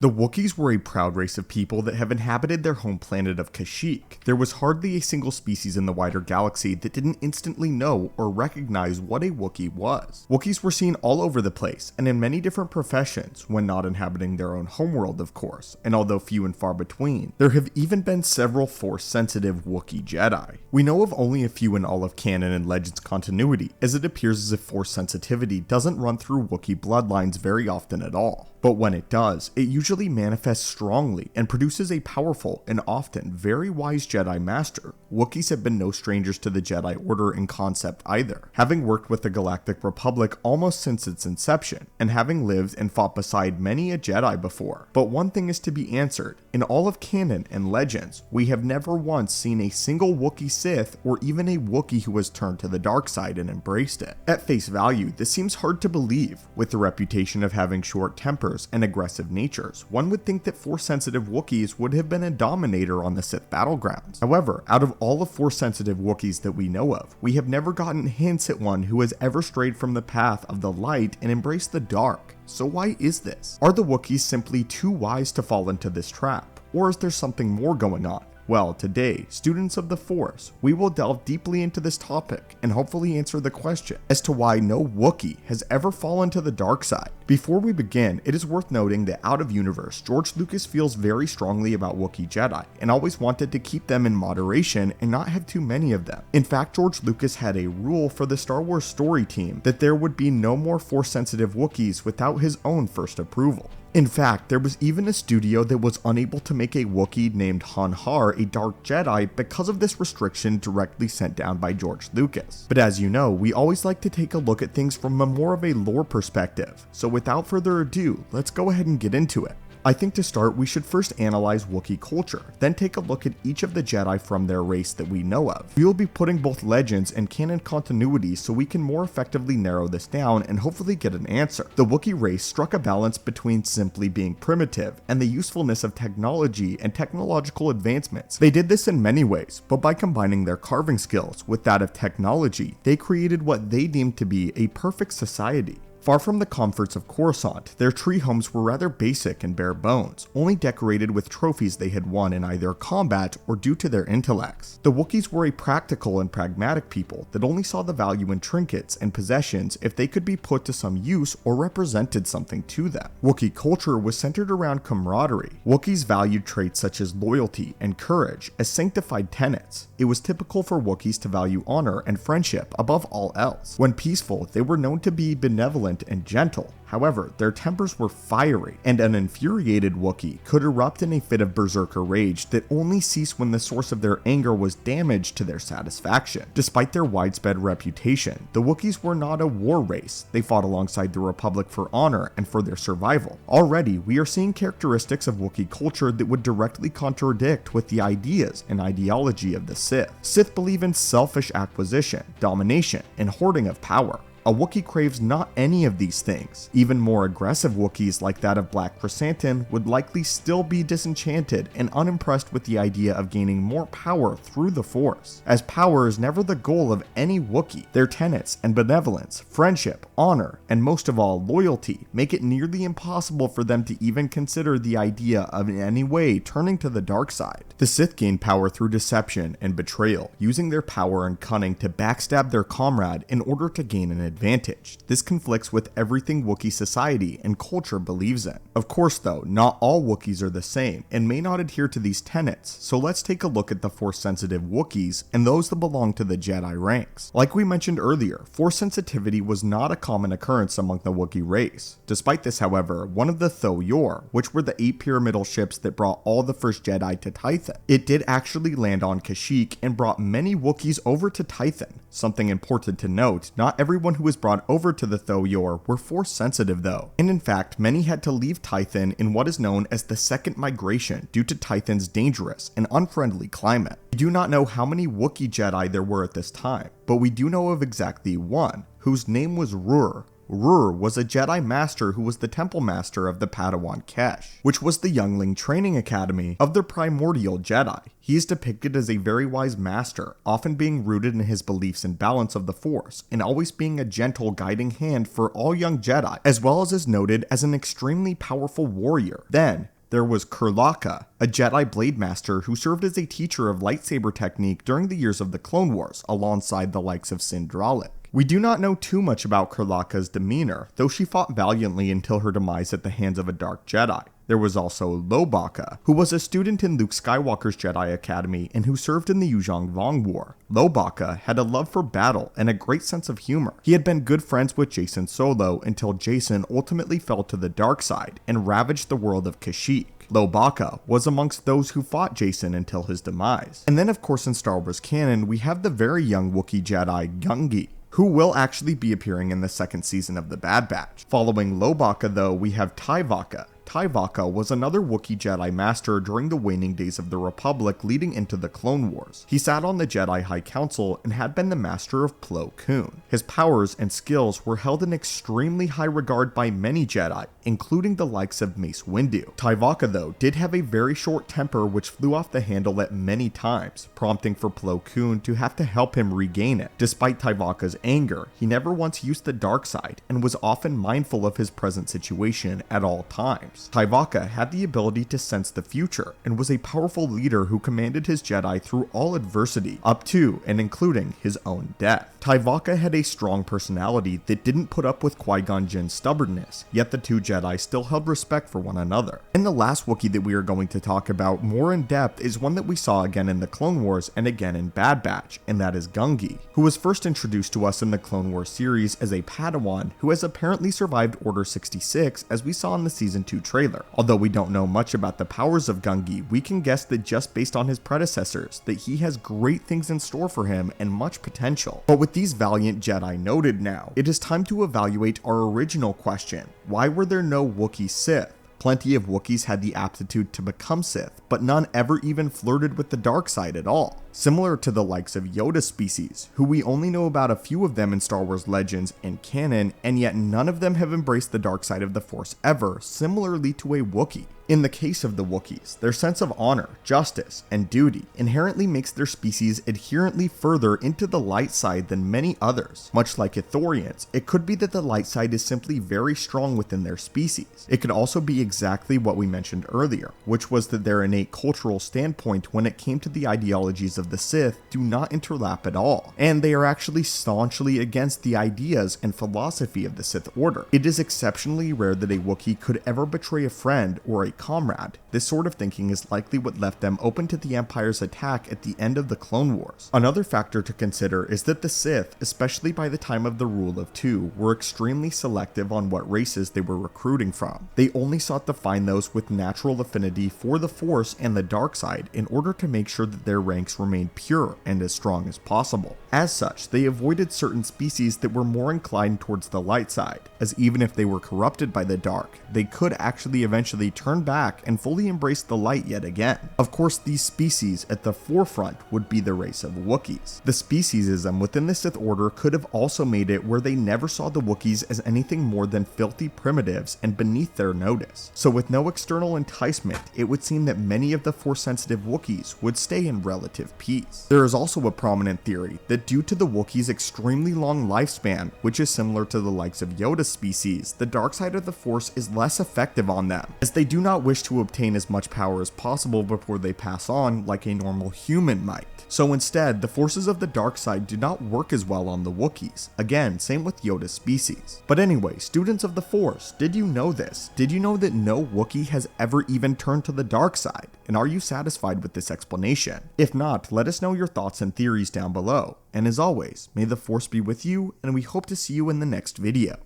The Wookiees were a proud race of people that have inhabited their home planet of Kashyyyk. There was hardly a single species in the wider galaxy that didn't instantly know or recognize what a Wookiee was. Wookiees were seen all over the place, and in many different professions, when not inhabiting their own homeworld of course, and although few and far between, there have even been several Force-sensitive Wookie Jedi. We know of only a few in all of canon and Legends continuity, as it appears as if Force sensitivity doesn't run through Wookiee bloodlines very often at all. But when it does, it usually manifests strongly and produces a powerful and often very wise Jedi Master. Wookiees have been no strangers to the Jedi Order in concept either, having worked with the Galactic Republic almost since its inception, and having lived and fought beside many a Jedi before. But one thing is to be answered, in all of canon and Legends, we have never once seen a single Wookiee Sith or even a Wookiee who has turned to the dark side and embraced it. At face value, this seems hard to believe. With the reputation of having short tempers and aggressive natures, one would think that Force-sensitive Wookiees would have been a dominator on the Sith battlegrounds. However, out of all of Force-sensitive Wookiees that we know of, we have never gotten hints at one who has ever strayed from the path of the light and embraced the dark. So why is this? Are the Wookiees simply too wise to fall into this trap? Or is there something more going on? Well, today, students of the Force, we will delve deeply into this topic and hopefully answer the question as to why no Wookiee has ever fallen to the dark side. Before we begin, it is worth noting that out of universe, George Lucas feels very strongly about Wookie Jedi and always wanted to keep them in moderation and not have too many of them. In fact, George Lucas had a rule for the Star Wars story team that there would be no more Force-sensitive Wookiees without his own first approval. In fact, there was even a studio that was unable to make a Wookiee named Han Har a Dark Jedi because of this restriction directly sent down by George Lucas. But as you know, we always like to take a look at things from a more of a lore perspective, so without further ado, let's go ahead and get into it. I think to start, we should first analyze Wookiee culture, then take a look at each of the Jedi from their race that we know of. We will be putting both Legends and canon continuity so we can more effectively narrow this down and hopefully get an answer. The Wookiee race struck a balance between simply being primitive and the usefulness of technology and technological advancements. They did this in many ways, but by combining their carving skills with that of technology, they created what they deemed to be a perfect society. Far from the comforts of Coruscant, their tree homes were rather basic and bare bones, only decorated with trophies they had won in either combat or due to their intellects. The Wookiees were a practical and pragmatic people that only saw the value in trinkets and possessions if they could be put to some use or represented something to them. Wookiee culture was centered around camaraderie. Wookiees valued traits such as loyalty and courage as sanctified tenets. It was typical for Wookiees to value honor and friendship above all else. When peaceful, they were known to be benevolent and gentle. However, their tempers were fiery, and an infuriated Wookiee could erupt in a fit of berserker rage that only ceased when the source of their anger was damaged to their satisfaction. Despite their widespread reputation, the Wookiees were not a war race. They fought alongside the Republic for honor and for their survival. Already, we are seeing characteristics of Wookiee culture that would directly contradict with the ideas and ideology of the Sith. Sith believe in selfish acquisition, domination, and hoarding of power. A Wookiee craves not any of these things. Even more aggressive Wookiees like that of Black Chrysanthemum would likely still be disenchanted and unimpressed with the idea of gaining more power through the Force, as power is never the goal of any Wookiee. Their tenets and benevolence, friendship, honor, and most of all loyalty make it nearly impossible for them to even consider the idea of in any way turning to the dark side. The Sith gain power through deception and betrayal, using their power and cunning to backstab their comrade in order to gain an advantage. This conflicts with everything Wookiee society and culture believes in. Of course though, not all Wookiees are the same and may not adhere to these tenets, so let's take a look at the Force-sensitive Wookiees and those that belong to the Jedi ranks. Like we mentioned earlier, Force sensitivity was not a common occurrence among the Wookiee race. Despite this, however, one of the Tho-Yor, which were the 8 pyramidal ships that brought all the first Jedi to Tython, it did actually land on Kashyyyk and brought many Wookiees over to Tython. Something important to note, not everyone who was brought over to the Tho-Yor were Force sensitive though, and in fact many had to leave Tython in what is known as the Second Migration due to Tython's dangerous and unfriendly climate. We do not know how many Wookiee Jedi there were at this time, but we do know of exactly one, whose name was Rur. Rur was a Jedi Master who was the Temple Master of the Padawan Kesh, which was the youngling training academy of the primordial Jedi. He is depicted as a very wise master, often being rooted in his beliefs and balance of the Force, and always being a gentle guiding hand for all young Jedi, as well as is noted as an extremely powerful warrior. Then, there was Kurlaka, a Jedi Blade Master who served as a teacher of lightsaber technique during the years of the Clone Wars, alongside the likes of Sindralik. We do not know too much about Kurlaka's demeanor, though she fought valiantly until her demise at the hands of a Dark Jedi. There was also Lobaka, who was a student in Luke Skywalker's Jedi Academy and who served in the Yuzhong Vong War. Lobaka had a love for battle and a great sense of humor. He had been good friends with Jacen Solo until Jacen ultimately fell to the dark side and ravaged the world of Kashyyyk. Lobaka was amongst those who fought Jacen until his demise. And then of course in Star Wars canon, we have the very young Wookie Jedi Gungi, who will actually be appearing in the second season of The Bad Batch. Following Lobaka though, we have Tyvaka. Tyvaka was another Wookiee Jedi Master during the waning days of the Republic leading into the Clone Wars. He sat on the Jedi High Council and had been the master of Plo Koon. His powers and skills were held in extremely high regard by many Jedi, including the likes of Mace Windu. Tyvaka though did have a very short temper which flew off the handle at many times, prompting for Plo Koon to have to help him regain it. Despite Tyvaka's anger, he never once used the dark side and was often mindful of his present situation at all times. Tyvaka had the ability to sense the future and was a powerful leader who commanded his Jedi through all adversity, up to and including his own death. Tyvaka had a strong personality that didn't put up with Qui-Gon Jinn's stubbornness, yet the two Jedi still held respect for one another. And the last Wookiee that we are going to talk about more in depth is one that we saw again in the Clone Wars and again in Bad Batch, and that is Gungi, who was first introduced to us in the Clone Wars series as a Padawan who has apparently survived Order 66 as we saw in the Season 2 trailer. Although we don't know much about the powers of Gungi, we can guess that just based on his predecessors, that he has great things in store for him and much potential. But with these valiant Jedi noted now, it is time to evaluate our original question: why were there no Wookiee Sith? Plenty of Wookiees had the aptitude to become Sith, but none ever even flirted with the dark side at all. Similar to the likes of Yoda species, who we only know about a few of them in Star Wars Legends and canon, and yet none of them have embraced the dark side of the Force ever, similarly to a Wookiee. In the case of the Wookiees, their sense of honor, justice, and duty inherently makes their species adherently further into the light side than many others. Much like Ithorians, it could be that the light side is simply very strong within their species. It could also be exactly what we mentioned earlier, which was that their innate cultural standpoint when it came to the ideologies of the Sith do not interlap at all, and they are actually staunchly against the ideas and philosophy of the Sith Order. It is exceptionally rare that a Wookiee could ever betray a friend or a comrade. This sort of thinking is likely what left them open to the Empire's attack at the end of the Clone Wars. Another factor to consider is that the Sith, especially by the time of the Rule of Two, were extremely selective on what races they were recruiting from. They only sought to find those with natural affinity for the Force and the dark side in order to make sure that their ranks remained pure and as strong as possible. As such, they avoided certain species that were more inclined towards the light side, as even if they were corrupted by the dark, they could actually eventually turn back and fully embrace the light yet again. Of course, these species at the forefront would be the race of Wookiees. The speciesism within the Sith Order could have also made it where they never saw the Wookiees as anything more than filthy primitives and beneath their notice. So with no external enticement, it would seem that many of the Force-sensitive Wookiees would stay in relative peace. There is also a prominent theory that due to the Wookiees' extremely long lifespan, which is similar to the likes of Yoda's species, the dark side of the Force is less effective on them, as they do not wish to obtain as much power as possible before they pass on like a normal human might. So instead, the forces of the dark side do not work as well on the Wookiees. Again, same with Yoda's species. But anyway, students of the Force, did you know this? Did you know that no Wookiee has ever even turned to the dark side? And are you satisfied with this explanation? If not, let us know your thoughts and theories down below. And as always, may the Force be with you, and we hope to see you in the next video.